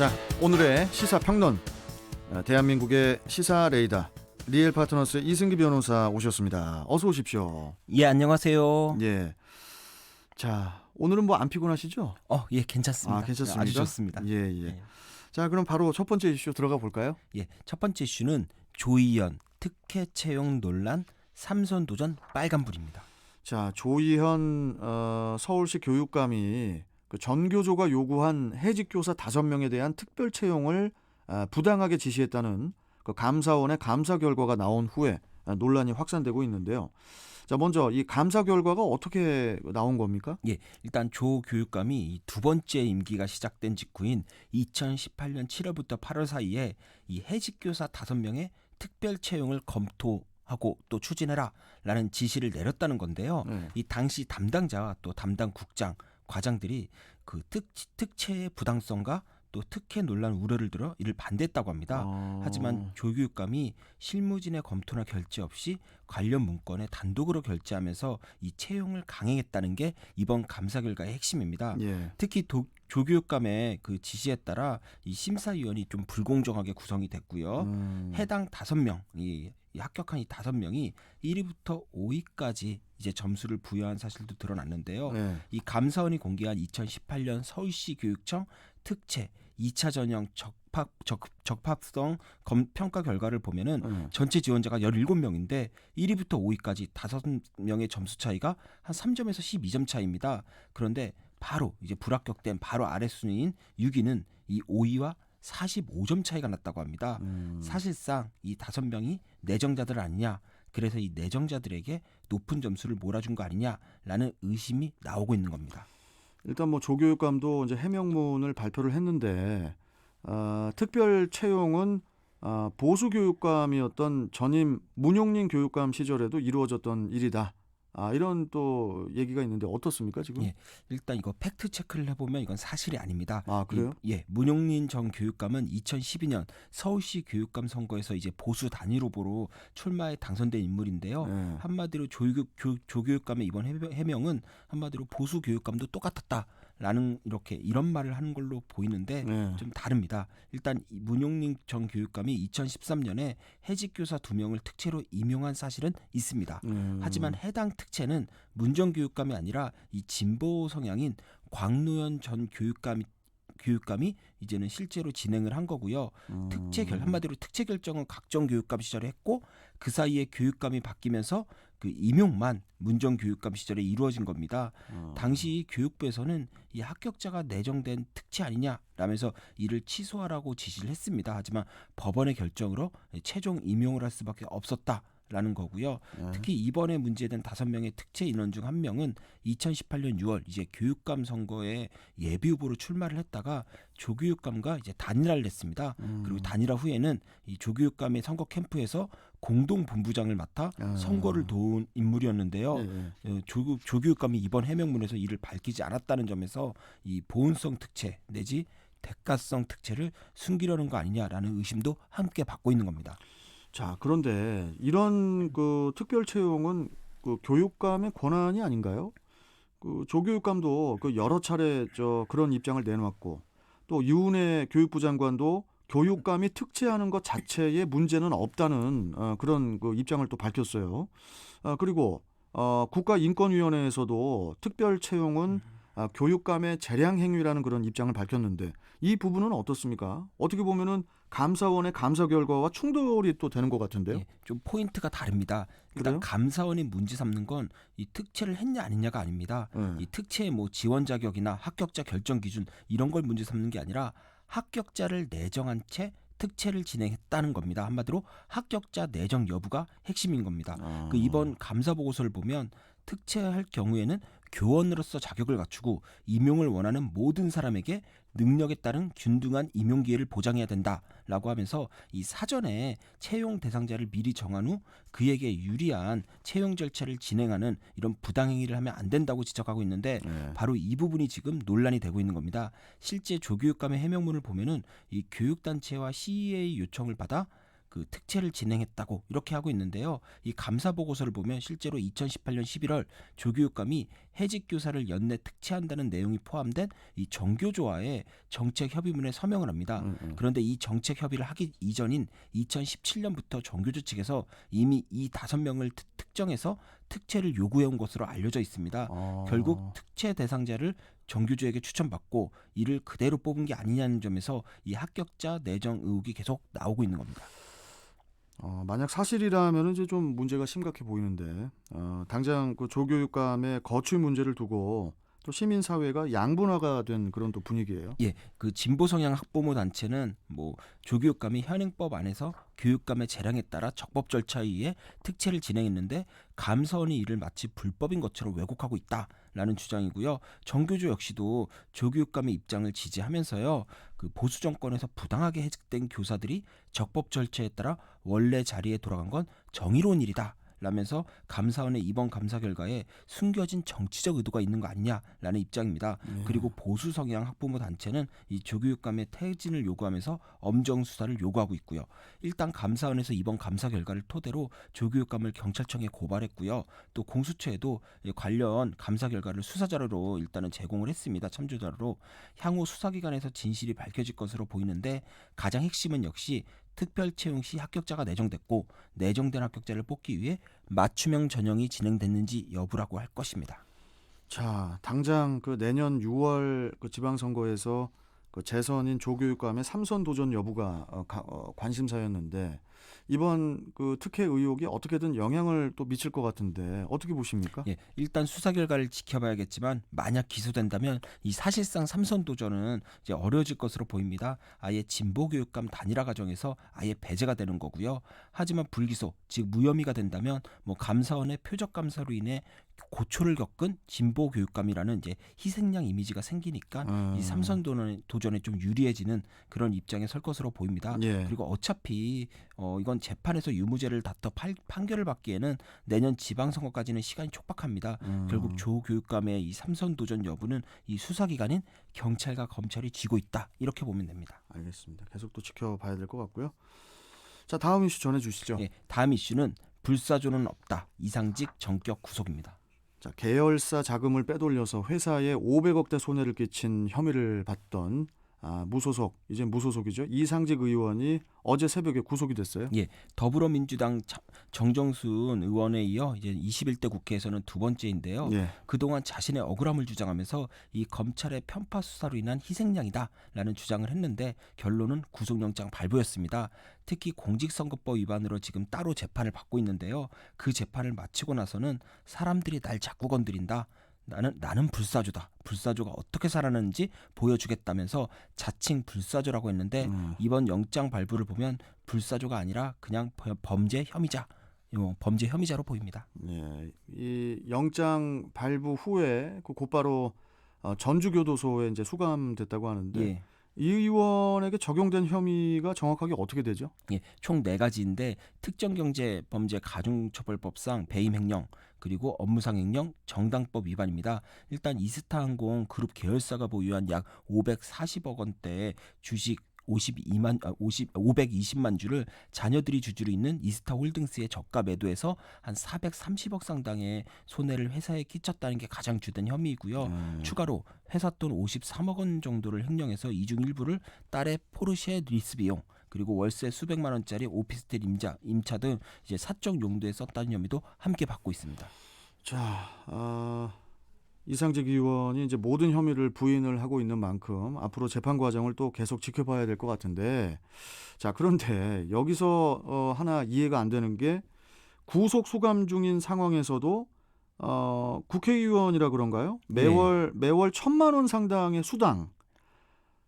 자, 오늘의 시사평론, 대한민국의 시사 레이더 리엘 파트너스 이승기 변호사 오셨습니다. 어서 오십시오. 예, 안녕하세요. 예. 자, 오늘은 뭐 안 피곤하시죠? 예, 괜찮습니다. 아, 괜찮습니다. 아주 좋습니다. 예, 예. 예. 자, 그럼 바로 첫 번째 이슈 들어가 볼까요? 예, 첫 번째 이슈는 조희연 특혜 채용 논란 삼선 도전 빨간불입니다. 자, 조희연 서울시 교육감이 그 전교조가 요구한 해직교사 5명에 대한 특별 채용을 부당하게 지시했다는 그 감사원의 감사 결과가 나온 후에 논란이 확산되고 있는데요. 자, 먼저 이 감사 결과가 어떻게 나온 겁니까? 예, 일단 조 교육감이 이 두 번째 임기가 시작된 직후인 2018년 7월부터 8월 사이에 이 해직교사 5명의 특별 채용을 검토하고 또 추진해라라는 지시를 내렸다는 건데요. 네. 이 당시 담당자와 또 담당 국장, 과장들이 그 특채의 부당성과 또 특혜 논란 우려를 들어 이를 반대했다고 합니다. 하지만 조 교육감이 실무진의 검토나 결재 없이 관련 문건에 단독으로 결재하면서 이 채용을 강행했다는 게 이번 감사 결과의 핵심입니다. 예. 특히 조 교육감의 그 지시에 따라 이 심사위원이 좀 불공정하게 구성이 됐고요. 해당 5명, 이 합격한 이 5명이 1위부터 5위까지 이제 점수를 부여한 사실도 드러났는데요. 네. 이 감사원이 공개한 2018년 서울시 교육청 특채 2차 전형 적합성 평가 결과를 보면은 전체 지원자가 17명인데 1위부터 5위까지 5명의 점수 차이가 한 3점에서 12점 차이입니다. 그런데 바로 이제 불합격된 바로 아래 순위인 6위는 이 5위와 45점 차이가 났다고 합니다. 사실상 이 5명이 내정자들 아니냐, 그래서 이 내정자들에게 높은 점수를 몰아준 거 아니냐라는 의심이 나오고 있는 겁니다. 일단 뭐 조 교육감도 이제 해명문을 발표를 했는데 특별 채용은 보수 교육감이었던 전임 문용린 교육감 시절에도 이루어졌던 일이다. 이런 또 얘기가 있는데 어떻습니까 지금? 예, 일단 이거 팩트 체크를 해보면 이건 사실이 아닙니다. 아, 그래요? 문용린 전 교육감은 2012년 서울시 교육감 선거에서 이제 보수 단일 후보로 출마에 당선된 인물인데요. 네. 한마디로 조 교육감의 이번 해명은 한마디로 보수 교육감도 똑같았다라는 이런 말을 하는 걸로 보이는데 네. 좀 다릅니다. 일단 문용린 전 교육감이 2013년에 해직교사 2명을 특채로 임용한 사실은 있습니다. 하지만 해당 특채는 문 전 교육감이 아니라 이 진보 성향인 광노현 전 교육감이 이제는 실제로 진행을 한 거고요. 한마디로 특채 결정은 각종 교육감 시절에 했고 그 사이에 교육감이 바뀌면서 그 임용만 문 전 교육감 시절에 이루어진 겁니다. 당시 교육부에서는 이 합격자가 내정된 특채 아니냐라면서 이를 취소하라고 지시를 했습니다. 하지만 법원의 결정으로 최종 임용을 할 수밖에 없었다. 라는 거고요. 특히 이번에 문제된 5명의 특채 인원 중 1명은 2018년 6월 이제 교육감 선거에 예비 후보로 출마를 했다가 조 교육감과 이제 단일화를 했습니다. 그리고 단일화 후에는 이 조 교육감의 선거 캠프에서 공동 본부장을 맡아 선거를 도운 인물이었는데요. 조 교육감이 이번 해명문에서 이를 밝히지 않았다는 점에서 이 보온성 특채 내지 대가성 특채를 숨기려는 거 아니냐라는 의심도 함께 받고 있는 겁니다. 자, 그런데 이런 그 특별 채용은 그 교육감의 권한이 아닌가요? 그 조 교육감도 그 여러 차례 그런 입장을 내놓았고 또 유은혜 교육부 장관도 교육감이 특채하는 것 자체에 문제는 없다는 그런 그 입장을 또 밝혔어요. 그리고 국가인권위원회에서도 특별 채용은 교육감의 재량 행위라는 그런 입장을 밝혔는데 이 부분은 어떻습니까? 어떻게 보면은 감사원의 감사 결과와 충돌이 또 되는 것 같은데요. 예, 좀 포인트가 다릅니다. 일단 그래요? 감사원이 문제 삼는 건 이 특채를 했냐 아니냐가 아닙니다. 이 특채의 뭐 지원 자격이나 합격자 결정 기준 이런 걸 문제 삼는 게 아니라 합격자를 내정한 채 특채를 진행했다는 겁니다. 한마디로 합격자 내정 여부가 핵심인 겁니다. 그 이번 감사 보고서를 보면 특채할 경우에는 교원으로서 자격을 갖추고 임용을 원하는 모든 사람에게 능력에 따른 균등한 임용 기회를 보장해야 된다라고 하면서 이 사전에 채용 대상자를 미리 정한 후 그에게 유리한 채용 절차를 진행하는 이런 부당행위를 하면 안 된다고 지적하고 있는데 바로 이 부분이 지금 논란이 되고 있는 겁니다. 실제 조교육감의 해명문을 보면은 이 교육단체와 CEA 요청을 받아 그 특채를 진행했다고 이렇게 하고 있는데요. 이 감사 보고서를 보면 실제로 2018년 11월 조교육감이 해직 교사를 연내 특채한다는 내용이 포함된 이 정교조와의 정책 협의문에 서명을 합니다. 그런데 이 정책 협의를 하기 이전인 2017년부터 정교조 측에서 이미 이 5명을 특정해서 특채를 요구해온 것으로 알려져 있습니다. 결국 특채 대상자를 정교조에게 추천받고 이를 그대로 뽑은 게 아니냐는 점에서 이 합격자 내정 의혹이 계속 나오고 있는 겁니다. 만약 사실이라면 이제 좀 문제가 심각해 보이는데 당장 그 조교육감의 거취 문제를 두고 또 시민 사회가 양분화가 된 그런 또 분위기예요. 예, 그 진보 성향 학부모 단체는 뭐 조교육감이 현행법 안에서 교육감의 재량에 따라 적법 절차에 의해 특채를 진행했는데 감사원이 이를 마치 불법인 것처럼 왜곡하고 있다라는 주장이고요. 정교조 역시도 조교육감의 입장을 지지하면서요. 그 보수 정권에서 부당하게 해직된 교사들이 적법 절차에 따라 원래 자리에 돌아간 건 정의로운 일이다. 라면서 감사원의 이번 감사 결과에 숨겨진 정치적 의도가 있는 거 아니냐라는 입장입니다. 그리고 보수 성향 학부모 단체는 이 조교육감의 퇴진을 요구하면서 엄정 수사를 요구하고 있고요. 일단 감사원에서 이번 감사 결과를 토대로 조교육감을 경찰청에 고발했고요. 또 공수처에도 관련 감사 결과를 수사 자료로 일단은 제공을 했습니다. 참조 자료로. 향후 수사기관에서 진실이 밝혀질 것으로 보이는데 가장 핵심은 역시 특별 채용 시 합격자가 내정됐고 내정된 합격자를 뽑기 위해 맞춤형 전형이 진행됐는지 여부라고 할 것입니다. 자, 당장 그 내년 6월 그 지방선거에서 그 재선인 조교육감의 3선 도전 여부가 관심사였는데 이번 그 특혜 의혹이 어떻게든 영향을 또 미칠 것 같은데 어떻게 보십니까? 예, 일단 수사 결과를 지켜봐야겠지만 만약 기소된다면 이 사실상 3선 도전은 이제 어려워질 것으로 보입니다. 아예 진보 교육감 단일화 과정에서 아예 배제가 되는 거고요. 하지만 불기소, 즉 무혐의가 된다면 뭐 감사원의 표적 감사로 인해 고초를 겪은 진보 교육감이라는 이제 희생양 이미지가 생기니까 이 3선 도전에 좀 유리해지는 그런 입장에 설 것으로 보입니다. 예. 그리고 어차피 이건 재판에서 유무죄를 다퉈 판결을 받기에는 내년 지방선거까지는 시간이 촉박합니다. 결국 조 교육감의 이 3선 도전 여부는 이 수사기관인 경찰과 검찰이 쥐고 있다 이렇게 보면 됩니다. 알겠습니다. 계속 또 지켜봐야 될 것 같고요. 자, 다음 이슈 전해주시죠. 예, 다음 이슈는 불사조는 없다. 이상직 전격 구속입니다. 자, 계열사 자금을 빼돌려서 회사에 500억대 손해를 끼친 혐의를 받던 무소속, 이제 무소속이죠. 이상직 의원이 어제 새벽에 구속이 됐어요. 예, 더불어민주당 정정순 의원에 이어 이제 21대 국회에서는 두 번째인데요. 예. 그동안 자신의 억울함을 주장하면서 이 검찰의 편파 수사로 인한 희생양이다라는 주장을 했는데 결론은 구속영장 발부였습니다. 특히 공직선거법 위반으로 지금 따로 재판을 받고 있는데요. 그 재판을 마치고 나서는 사람들이 날 자꾸 건드린다. 나는 불사조다. 불사조가 어떻게 살아났는지 보여주겠다면서 자칭 불사조라고 했는데 이번 영장 발부를 보면 불사조가 아니라 그냥 범죄 혐의자로 보입니다. 예, 이 영장 발부 후에 곧바로 전주교도소에 이제 수감됐다고 하는데 예. 이 의원에게 적용된 혐의가 정확하게 어떻게 되죠? 예, 총 4가지인데 특정경제범죄 가중처벌법상 배임횡령 그리고 업무상 횡령, 정당법 위반입니다. 일단 이스타항공 그룹 계열사가 보유한 약 540억 원대의 주식 520만 주를 자녀들이 주주로 있는 이스타홀딩스의 저가 매도해서 한 430억 상당의 손해를 회사에 끼쳤다는 게 가장 주된 혐의이고요. 추가로 회사 돈 53억 원 정도를 횡령해서 이중 일부를 딸의 포르쉐 리스 비용 그리고 월세 수백만 원짜리 오피스텔 임차 등 이제 사적 용도에 썼다는 혐의도 함께 받고 있습니다. 자, 이상직 의원이 이제 모든 혐의를 부인을 하고 있는 만큼 앞으로 재판 과정을 또 계속 지켜봐야 될 것 같은데, 자, 그런데 여기서 하나 이해가 안 되는 게 구속 수감 중인 상황에서도 국회의원이라 그런가요? 매월 1,000만 원 상당의 수당.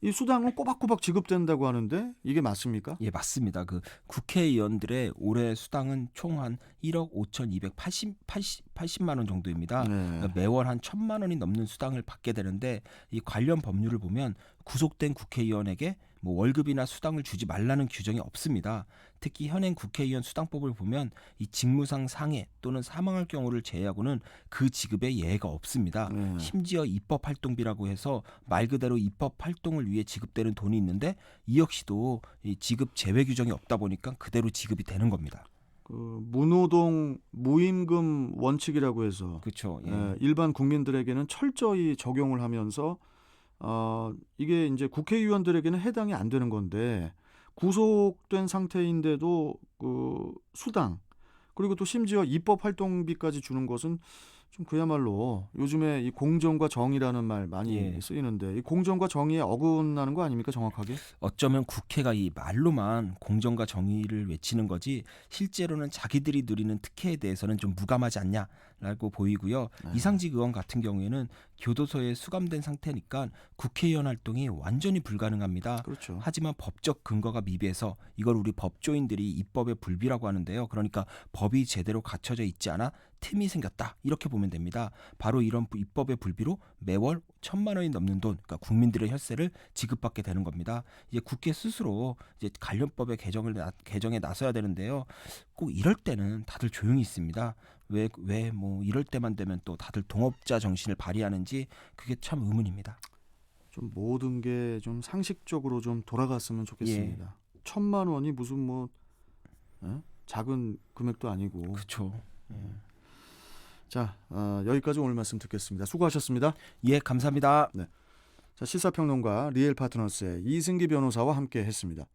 이 수당은 꼬박꼬박 지급된다고 하는데 이게 맞습니까? 예, 맞습니다. 그 국회의원들의 올해 수당은 총 한 1억 5,280만 원 정도입니다. 네. 그러니까 매월 한 1,000만 원이 넘는 수당을 받게 되는데 이 관련 법률을 보면 구속된 국회의원에게 뭐 월급이나 수당을 주지 말라는 규정이 없습니다. 특히 현행 국회의원 수당법을 보면 이 직무상 상해 또는 사망할 경우를 제외하고는 그 지급에 예외가 없습니다. 심지어 입법 활동비라고 해서 말 그대로 입법 활동을 위해 지급되는 돈이 있는데 이 역시도 이 지급 제외 규정이 없다 보니까 그대로 지급이 되는 겁니다. 그 무노동 무임금 원칙이라고 해서 그렇죠. 일반 국민들에게는 철저히 적용을 하면서 이게 이제 국회의원들에게는 해당이 안 되는 건데 구속된 상태인데도 그 수당 그리고 또 심지어 입법 활동비까지 주는 것은 좀 그야말로 요즘에 이 공정과 정의라는 말 많이 쓰이는데 이 공정과 정의에 어긋나는 거 아닙니까 정확하게? 어쩌면 국회가 이 말로만 공정과 정의를 외치는 거지 실제로는 자기들이 누리는 특혜에 대해서는 좀 무감하지 않냐라고 보이고요. 이상직 의원 같은 경우에는 교도소에 수감된 상태니까 국회의원 활동이 완전히 불가능합니다. 그렇죠. 하지만 법적 근거가 미비해서 이걸 우리 법조인들이 입법의 불비라고 하는데요. 그러니까 법이 제대로 갖춰져 있지 않아 틈이 생겼다 이렇게 보면 됩니다. 바로 이런 입법의 불비로 매월 1,000만 원이 넘는 돈, 그러니까 국민들의 혈세를 지급받게 되는 겁니다. 이제 국회 스스로 이제 관련법의 개정에 나서야 되는데요. 꼭 이럴 때는 다들 조용히 있습니다. 왜 뭐 이럴 때만 되면 또 다들 동업자 정신을 발휘하는지 그게 참 의문입니다. 좀 모든 게 좀 상식적으로 좀 돌아갔으면 좋겠습니다. 1,000만 원이 무슨 뭐 작은 금액도 아니고. 그렇죠. 자, 여기까지 오늘 말씀 듣겠습니다. 수고하셨습니다. 예, 감사합니다. 자, 시사평론가 리엘 파트너스의 이승기 변호사와 함께 했습니다.